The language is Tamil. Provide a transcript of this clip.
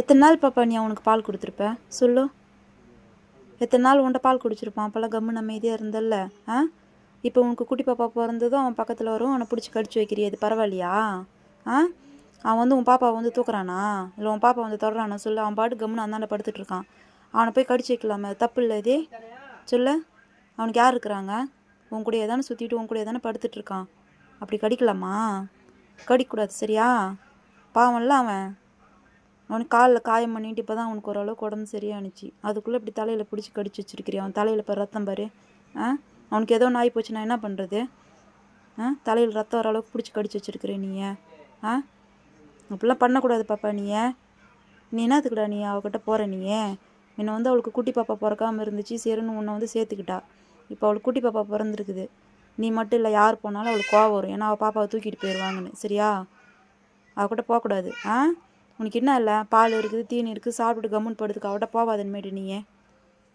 எத்தனை நாள் பாப்பா நீ அவனுக்கு பால் கொடுத்துருப்ப சொல்லு? எத்தனை நாள் உன்ட்ட பால் குடிச்சிருப்பான்? அப்போல்லாம் கம்முன்னு அமைதியாக இருந்தல்ல. இப்போ உனக்கு குட்டி பாப்பா பிறந்ததும் அவன் பக்கத்தில் வரும், அவனை பிடிச்சி கடிச்சு வைக்கிறிய, இது பரவாயில்லையா? அவன் வந்து உன் பாப்பாவை வந்து தூக்குறானா? இல்லை உன் பாப்பா வந்து தொடறானா சொல்லு? அவன் பாட்டு கம்முன்னு அந்தாண்ட படுத்துட்டு இருக்கான். அவனை போய் கடிச்சு வைக்கலாமே, தப்பு இல்லை இதே சொல்லு? அவனுக்கு யார் இருக்கிறாங்க? உன் கூடயே தானே சுற்றிட்டு உன் கூடயே தானே படுத்துட்டு இருக்கான். அப்படி கடிக்கலாமா? கடிக்கக்கூடாது சரியா? பாவம்ல அவனுக்கு காலில் காயம் பண்ணிட்டு இப்போ தான் அவனுக்கு ஓரளவுக்கு உடம்பு சரியானுச்சு. அதுக்குள்ளே இப்படி தலையில் பிடிச்சி கடிச்சு வச்சிருக்கிறியா? அவன் தலையில் இப்போ ரத்தம் பாரு. அவனுக்கு ஏதோ நாய் போச்சுன்னா என்ன பண்ணுறது? தலையில் ரத்தம் ஓரளவுக்கு பிடிச்சி கடிச்சு வச்சிருக்கிறேன் நீ. அப்படிலாம் பண்ணக்கூடாது பாப்பா. நீ என்னத்துக்குடா நீ அவகிட்ட போகிற? நீ முன்ன வந்து அவளுக்கு குட்டி பாப்பா பிறக்காமல் இருந்துச்சு, சரின்னு உன்னை வந்து சேர்த்துக்கிட்டா. இப்போ அவளுக்கு குட்டி பாப்பா பிறந்திருக்குது. நீ மட்டும் இல்லை, யார் போனாலும் அவளுக்கு கோவம் வரும். ஏன்னா அவள் பாப்பாவை தூக்கிட்டு போயிடுவாங்கன்னு. சரியா? அவகிட்ட போகக்கூடாது. உனக்கு என்ன இல்லை, பால் இருக்குது, தீனி இருக்குது, சாப்பிட்டுட்டு கம்முன்னு படுத்துக்க. அவட்ட போவாதன்மேட்டு நீ.